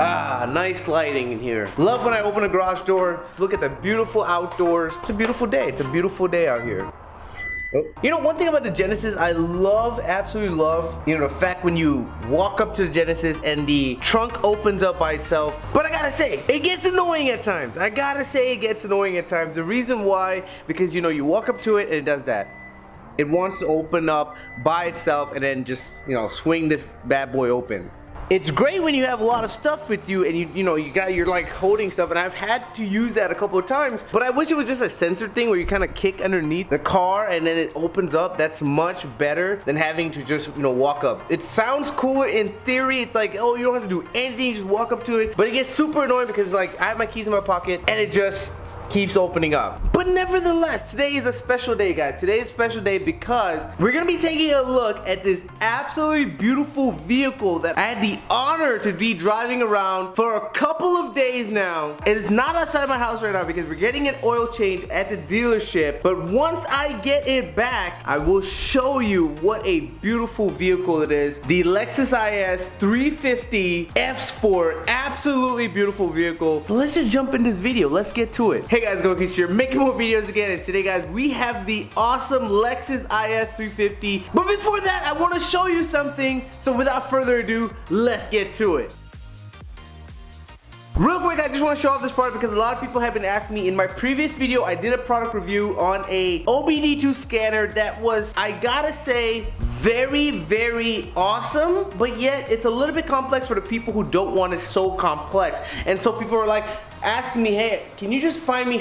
Nice lighting in here. Love when I open a garage door, look at the beautiful outdoors. It's a beautiful day. It's a beautiful day out here. Oh. You know, one thing about the Genesis, I absolutely love, you know, the fact when you walk up to the Genesis and the trunk opens up by itself. But I gotta say, it gets annoying at times. The reason why, because, you know, you walk up to it and it does that. It wants to open up by itself and then just, you know, swing this bad boy open. It's great when you have a lot of stuff with you and you're like holding stuff, and I've had to use that a couple of times, but I wish it was just a sensor thing where you kind of kick underneath the car and then it opens up. That's much better than having to just, you know, walk up. It sounds cooler in theory. It's like, oh, you don't have to do anything, you just walk up to it, but it gets super annoying because like I have my keys in my pocket and it just keeps opening up. But nevertheless, today is a special day, guys. Today is a special day because we're gonna be taking a look at this absolutely beautiful vehicle that I had the honor to be driving around for a couple of days now. It is not outside my house right now because we're getting an oil change at the dealership, but once I get it back, I will show you what a beautiful vehicle it is. The Lexus IS 350 F Sport, absolutely beautiful vehicle. So let's just jump in this video. Let's get to it. Hey guys, Goki here, making more videos again, and today guys, we have the awesome Lexus IS 350. But before that, I want to show you something, so without further ado, let's get to it. Real quick, I just want to show off this product because a lot of people have been asking me. In my previous video, I did a product review on a OBD2 scanner that was, I gotta say, very awesome, but yet it's a little bit complex for the people who don't want it so complex. And so people are like asking me, hey, can you just find me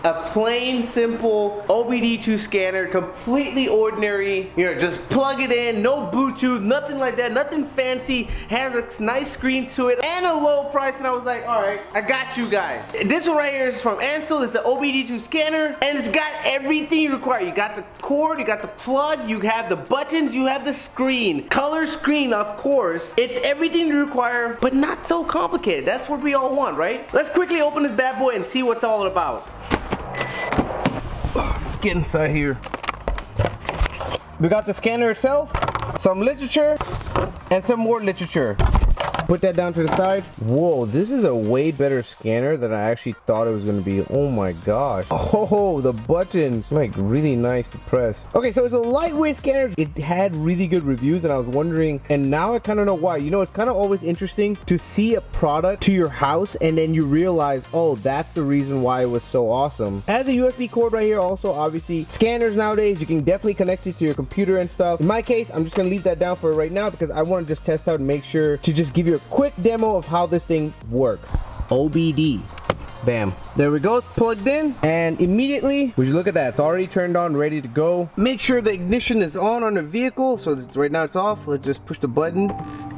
a plain, simple OBD2 scanner, completely ordinary, you know, just plug it in, no Bluetooth, nothing like that, nothing fancy, has a nice screen to it, and a low price. And I was like, all right, I got you guys. This one right here is from ANCEL. It's an OBD2 scanner, and it's got everything you require. You got the cord, you got the plug, you have the buttons, you have the screen, color screen, of course. It's everything you require, but not so complicated. That's what we all want, right? Let's quickly open this bad boy and see what's all about. Let's get inside here. We got the scanner itself, some literature, and some more literature. Put that down to the side. Whoa, this is a way better scanner than I actually thought it was going to be. Oh my gosh. Oh, the buttons, like really nice to press. Okay, so it's a lightweight scanner. It had really good reviews, and I was wondering, and now I kind of know why. You know, it's kind of always interesting to see a product to your house and then you realize, oh, that's the reason why it was so awesome. It has a USB cord right here. Also, obviously, scanners nowadays, you can definitely connect it to your computer and stuff. In my case, I'm just going to leave that down for right now because I want to just test out and make sure to just give you a quick demo of how this thing works. OBD. Bam. There we go. It's plugged in, and immediately, would you look at that? It's already turned on, ready to go. Make sure the ignition is on the vehicle. So right now it's off. Let's just push the button,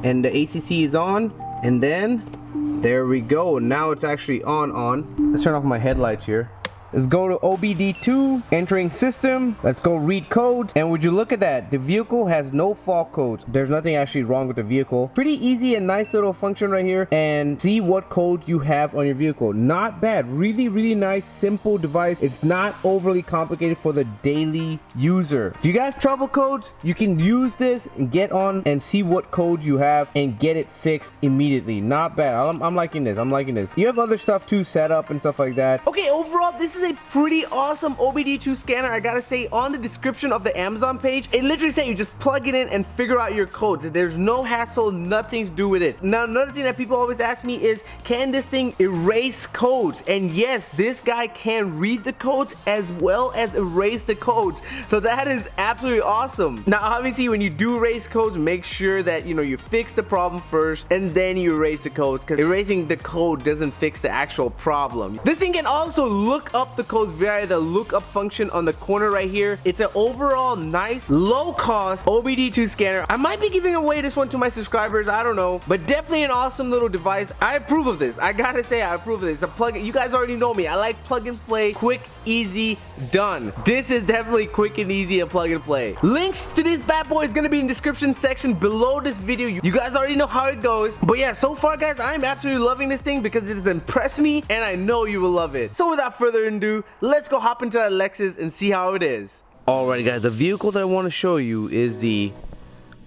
and the ACC is on, and then there we go. Now it's actually on. Let's turn off my headlights here. Let's go to OBD2, entering system. Let's go read codes. And would you look at that? The vehicle has no fault codes. There's nothing actually wrong with the vehicle. Pretty easy and nice little function right here. And see what codes you have on your vehicle. Not bad. Really nice, simple device. It's not overly complicated for the daily user. If you guys have trouble codes, you can use this and get on and see what codes you have and get it fixed immediately. Not bad. I'm liking this. I'm liking this. You have other stuff too, set up and stuff like that. Okay, overall, this is a pretty awesome OBD2 scanner. I gotta say, on the description of the Amazon page, it literally says you just plug it in and figure out your codes. There's no hassle, nothing to do with it. Now, another thing that people always ask me is, can this thing erase codes? And yes, this guy can read the codes as well as erase the codes. So that is absolutely awesome. Now, obviously, when you do erase codes, make sure that, you know, you fix the problem first and then you erase the codes, because erasing the code doesn't fix the actual problem. This thing can also look up the codes via the lookup function on the corner right here. It's an overall nice, low-cost OBD2 scanner. I might be giving away this one to my subscribers, I don't know, but definitely an awesome little device. I approve of this. I gotta say, I approve of this. A plug, you guys already know me. I like plug and play, quick, easy, done. This is definitely quick and easy and plug and play. Links to this bad boy is gonna be in the description section below this video. You guys already know how it goes. But yeah, so far guys, I'm absolutely loving this thing because it has impressed me, and I know you will love it. So without further ado, let's go hop into that Lexus and see how it is. Alright guys, the vehicle that I want to show you is the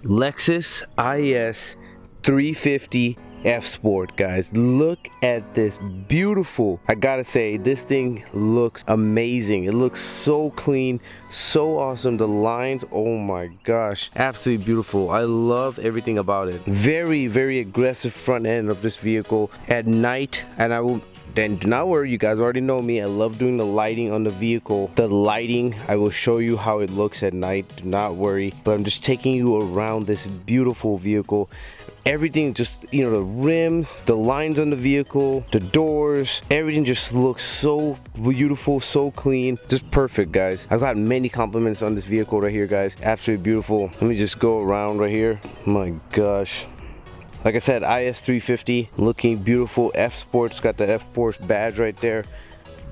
Lexus IS 350 F Sport, guys. Look at this, beautiful. I gotta say, this thing looks amazing. It looks so clean, so awesome. The lines, oh my gosh, absolutely beautiful. I love everything about it. Very, very aggressive front end of this vehicle at night, and I will then do not worry, you guys already know me. I love doing the lighting on the vehicle. The lighting, I will show you how it looks at night, do not worry. But I'm just taking you around this beautiful vehicle. Everything just, you know, the rims, the lines on the vehicle, the doors, everything just looks so beautiful, so clean, just perfect, guys. I've got many compliments on this vehicle right here, guys. Absolutely beautiful. Let me just go around right here. My gosh. Like I said, IS 350, looking beautiful. F Sport's got the F Sport badge right there.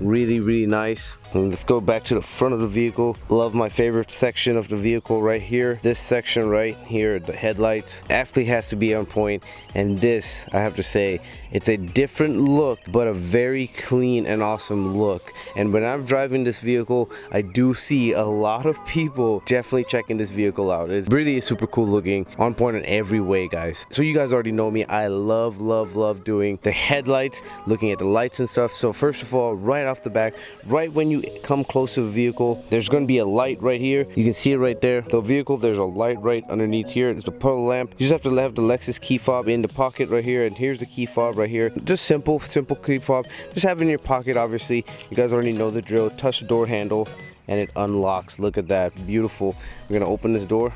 Really, really nice. And let's go back to the front of the vehicle. Love my favorite section of the vehicle right here. This section right here, the headlights, actually has to be on point. And this, I have to say, it's a different look, but a very clean and awesome look. And when I'm driving this vehicle, I do see a lot of people definitely checking this vehicle out. It's really super cool looking, on point in every way, guys. So you guys already know me. I love, love, love doing the headlights, looking at the lights and stuff. So first of all, right off the back, right when you come close to the vehicle, there's going to be a light right here. You can see it right there. The vehicle, there's a light right underneath here. It's a puddle lamp. You just have to have the Lexus key fob in the pocket right here, and here's the key fob right here. Just simple key fob. Just have it in your pocket. Obviously, you guys already know the drill. Touch the door handle and it unlocks. Look at that, beautiful. We're gonna open this door.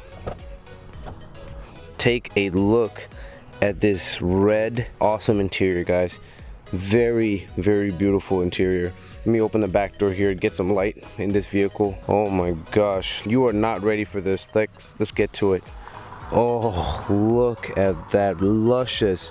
Take a look at this red, awesome interior, guys. Very, very beautiful interior. Let me open the back door here, get some light in this vehicle. Oh my gosh, you are not ready for this. Let's get to it. Oh, look at that luscious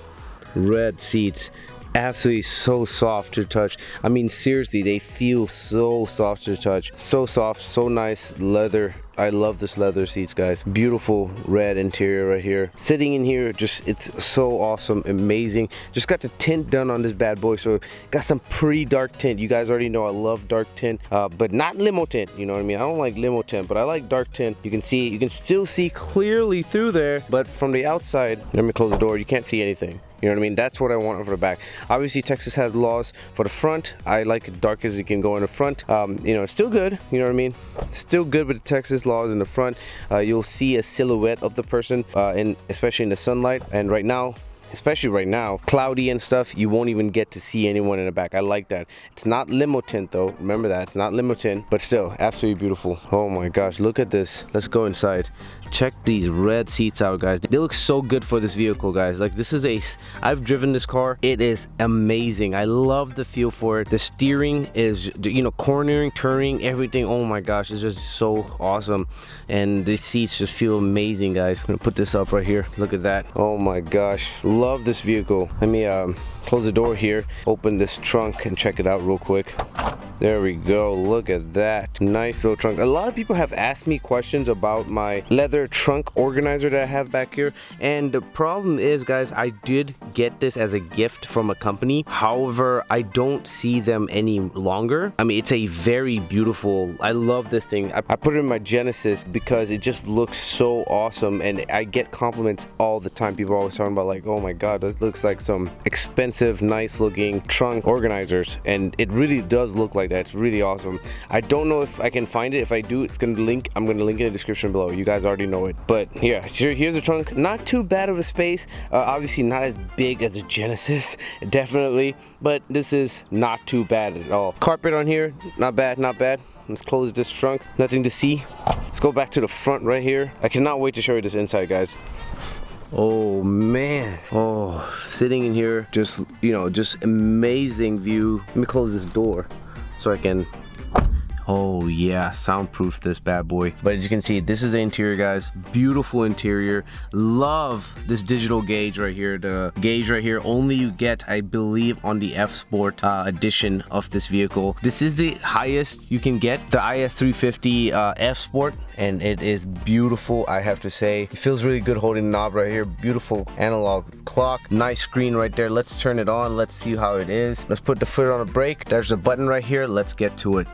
red seats. Absolutely so soft to touch. I mean, seriously, they feel so soft to touch. So soft, so nice leather. I love this leather seats, guys. Beautiful red interior right here. Sitting in here, just, it's so awesome, amazing. Just got the tint done on this bad boy, so got some pretty dark tint. You guys already know I love dark tint, but not limo tint, you know what I mean? I don't like limo tint, but I like dark tint. You can see, you can still see clearly through there, but from the outside, let me close the door, you can't see anything. You know what I mean? That's what I want for the back. Obviously, Texas has laws for the front. I like it dark as you can go in the front. You know, it's still good. You know what I mean? Still good with the Texas laws in the front. You'll see a silhouette of the person, especially in the sunlight. And right now, especially right now, cloudy and stuff, you won't even get to see anyone in the back. I like that. It's not limo tint though. Remember that, it's not limo tint, but still absolutely beautiful. Oh my gosh, look at this. Let's go inside. Check these red seats out, guys. They look so good for this vehicle, guys. Like, this is I've driven this car. It is amazing. I love the feel for it. The steering is, you know, cornering, turning, everything. Oh my gosh, it's just so awesome. And the seats just feel amazing, guys. I'm gonna put this up right here. Look at that. Oh my gosh, love this vehicle. Let me close the door here, open this trunk and check it out real quick. There we go. Look at that. Nice little trunk. A lot of people have asked me questions about my leather trunk organizer that I have back here, and the problem is, guys, I did get this as a gift from a company. However, I don't see them any longer. I mean, it's a very beautiful, I love this thing. I put it in my Genesis because it just looks so awesome, and I get compliments all the time. People are always talking about, like, oh my god, this looks like some expensive, nice looking trunk organizers, and it really does look like that. It's really awesome. I don't know if I can find it. If I do, I'm gonna link it in the description below. You guys already know it. But yeah, here's the trunk. Not too bad of a space. Obviously not as big as a Genesis, definitely, but this is not too bad at all. Carpet on here, not bad, not bad. Let's close this trunk. Nothing to see. Let's go back to the front right here. I cannot wait to show you this inside, guys. Oh man, oh, sitting in here, just, you know, just amazing view. Let me close this door so I can, oh yeah, soundproof this bad boy. But as you can see, this is the interior, guys. Beautiful interior. Love this digital gauge right here. The gauge right here, only you get, I believe, on the F Sport edition of this vehicle. This is the highest you can get, the IS 350 F Sport, and it is beautiful, I have to say. It feels really good holding the knob right here. Beautiful analog clock. Nice screen right there. Let's turn it on. Let's see how it is. Let's put the foot on the brake. There's a button right here. Let's get to it.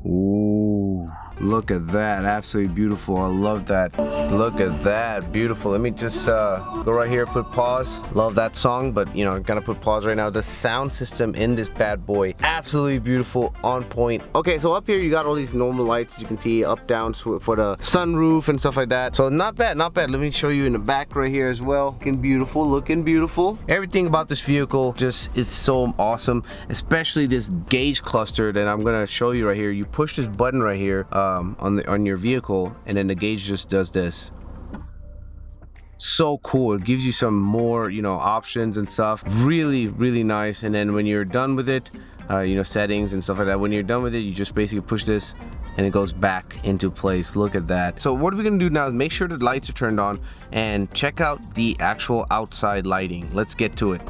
Ooh, Look at that, absolutely beautiful. I love that. Look at that, beautiful. Let me just go right here, put pause. Love that song, but you know, I'm gonna put pause right now. The sound system in this bad boy, absolutely beautiful, on point. Okay, so up here you got all these normal lights, as you can see, up, down for the sunroof and stuff like that. So not bad, not bad. Let me show you in the back right here as well. Looking beautiful, looking beautiful. Everything about this vehicle just is so awesome, especially this gauge cluster that I'm gonna show you right here. You push this button right here on your vehicle, and then the gauge just does this. So cool. It gives you some more, you know, options and stuff. Really, really nice. And then when you're done with it, you know, settings and stuff like that, when you're done with it, you just basically push this and it goes back into place. Look at that. So what we're gonna do now is make sure the lights are turned on and check out the actual outside lighting. Let's get to it.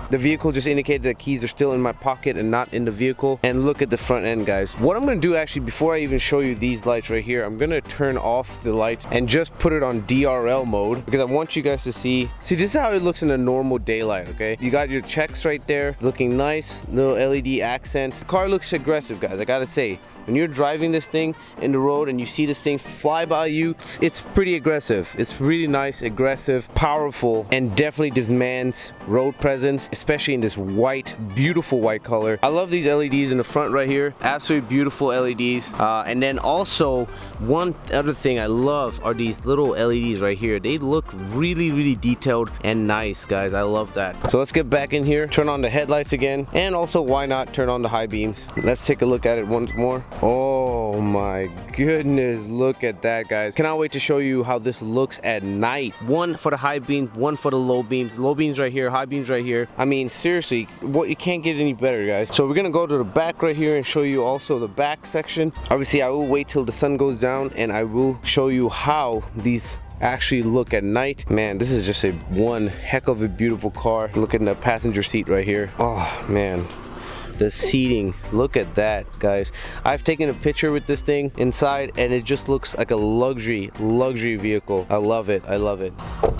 The vehicle just indicated the keys are still in my pocket and not in the vehicle. And look at the front end, guys. What I'm gonna do actually, before I even show you these lights right here, I'm gonna turn off the lights and just put it on DRL mode, because I want you guys to see this is how it looks in a normal daylight. Okay, you got your checks right there, looking nice, little LED accents. The car looks aggressive, guys. I gotta say, when you're driving this thing in the road and you see this thing fly by you, it's pretty aggressive. It's really nice, aggressive, powerful, and definitely demands road presence, especially in this white, beautiful white color. I love these LEDs in the front right here. Absolutely beautiful LEDs. And then also, one other thing I love are these little LEDs right here. They look really, really detailed and nice, guys. I love that. So let's get back in here, turn on the headlights again, and also, why not turn on the high beams? Let's take a look at it once more. Oh my goodness, look at that, guys. Cannot wait to show you how this looks at night. One for the high beam, one for the low beams. Low beams right here, high beams right here. I mean, seriously, what, you can't get any better, guys. So we're gonna go to the back right here and show you also the back section. Obviously, I will wait till the sun goes down and I will show you how these actually look at night. Man, this is just one heck of a beautiful car. Look at the passenger seat right here. Oh man, the seating, look at that, guys. I've taken a picture with this thing inside and it just looks like a luxury vehicle. I love it, I love it.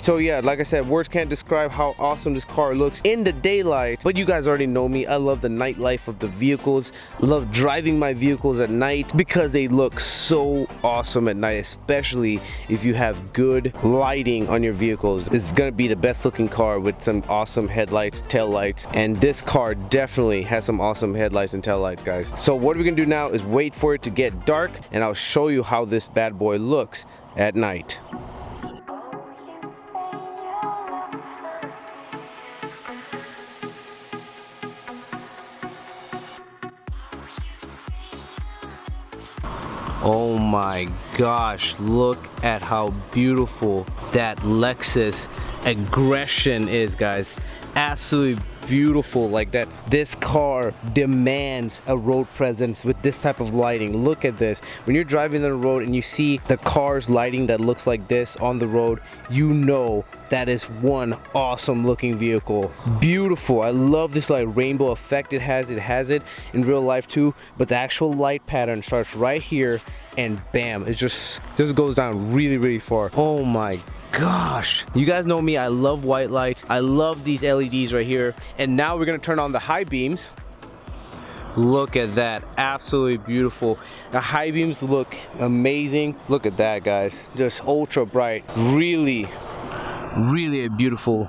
So yeah, like I said, words can't describe how awesome this car looks in the daylight, but you guys already know me. I love the nightlife of the vehicles. Love driving my vehicles at night because they look so awesome at night, especially if you have good lighting on your vehicles. It's gonna be the best looking car with some awesome headlights, tail lights, and this car definitely has some awesome headlights and tail lights, guys. So what we're gonna do now is wait for it to get dark and I'll show you how this bad boy looks at night. Oh my gosh, look at how beautiful that Lexus aggression is, guys. Absolutely beautiful. Like that, this car demands a road presence with this type of lighting. Look at this. When you're driving on the road and you see the car's lighting that looks like this on the road, you know that is one awesome looking vehicle. Beautiful. I love this like rainbow effect it has. It has it in real life too, but the actual light pattern starts right here and bam, it just goes down really, really far. Oh my gosh, you guys know me. I love white lights. I love these LEDs right here. And now we're gonna turn on the high beams. Look at that, absolutely beautiful. The high beams look amazing. Look at that, guys, just ultra bright. Really, really a beautiful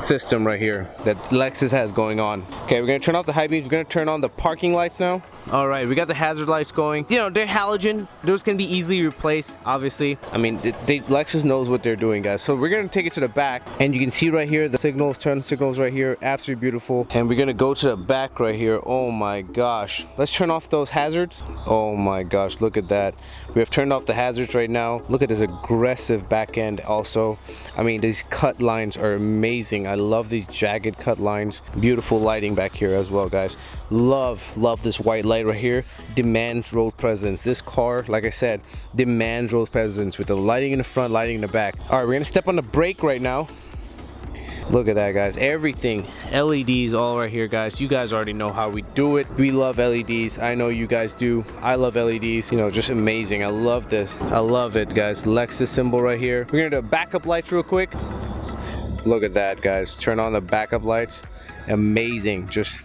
system right here that Lexus has going on. Okay, we're gonna turn off the high beams. We're gonna turn on the parking lights now. All right, we got the hazard lights going. You know, they're halogen. Those can be easily replaced, obviously. I mean, Lexus knows what they're doing, guys. So we're gonna take it to the back and you can see right here the signals, turn signals right here, absolutely beautiful. And we're gonna go to the back right here. Oh my gosh, let's turn off those hazards. Oh my gosh, look at that. We have turned off the hazards right now. Look at this aggressive back end also. I mean, these cut lines are amazing. I love these jagged cut lines. Beautiful lighting back here as well, guys. Love this white light right here. Demands road presence. This car, like I said, demands road presence with the lighting in the front, lighting in the back. All right, we're gonna step on the brake right now. Look at that, guys. Everything LEDs all right here, guys. You guys already know how we do it. We love LEDs. I know you guys do. I love LEDs. You know, just amazing. I love this. I love it, guys. Lexus symbol right here. We're gonna do backup lights real quick. Look at that, guys. Turn on the backup lights. Amazing. Just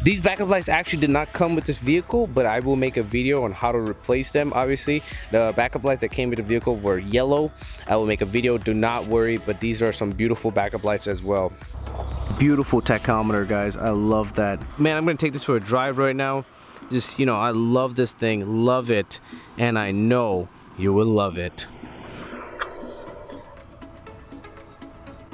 These backup lights actually did not come with this vehicle, but I will make a video on how to replace them. Obviously, the backup lights that came with the vehicle were yellow. I will make a video, do not worry, but these are some beautiful backup lights as well. Beautiful tachometer, guys. I love that. Man, I'm gonna take this for a drive right now. Just, you know, I love this thing, love it, and I know you will love it.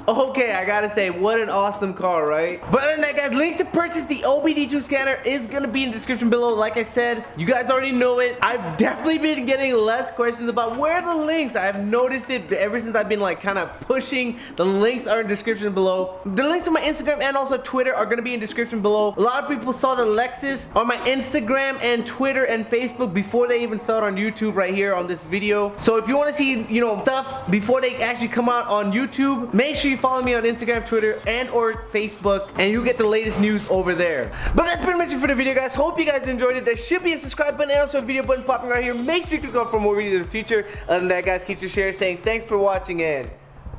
Okay, I gotta say, what an awesome car, right? But other than that, guys, links to purchase the OBD2 scanner is gonna be in the description below. Like I said, you guys already know it. I've definitely been getting less questions about where are the links. I've noticed it ever since I've been like kind of pushing. The links are in the description below. The links to my Instagram and also Twitter are gonna be in the description below. A lot of people saw the Lexus on my Instagram and Twitter and Facebook before they even saw it on YouTube right here on this video. So if you wanna see, you know, stuff before they actually come out on YouTube, make sure you follow me on Instagram, Twitter, and or Facebook, and you get the latest news over there. But that's pretty much it for the video, guys. Hope you guys enjoyed it. There should be a subscribe button and also a video button popping right here. Make sure you click on for more videos in the future. Other than that, guys, keep your share saying thanks for watching and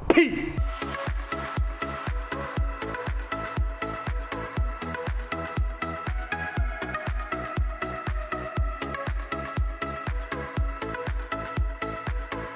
peace.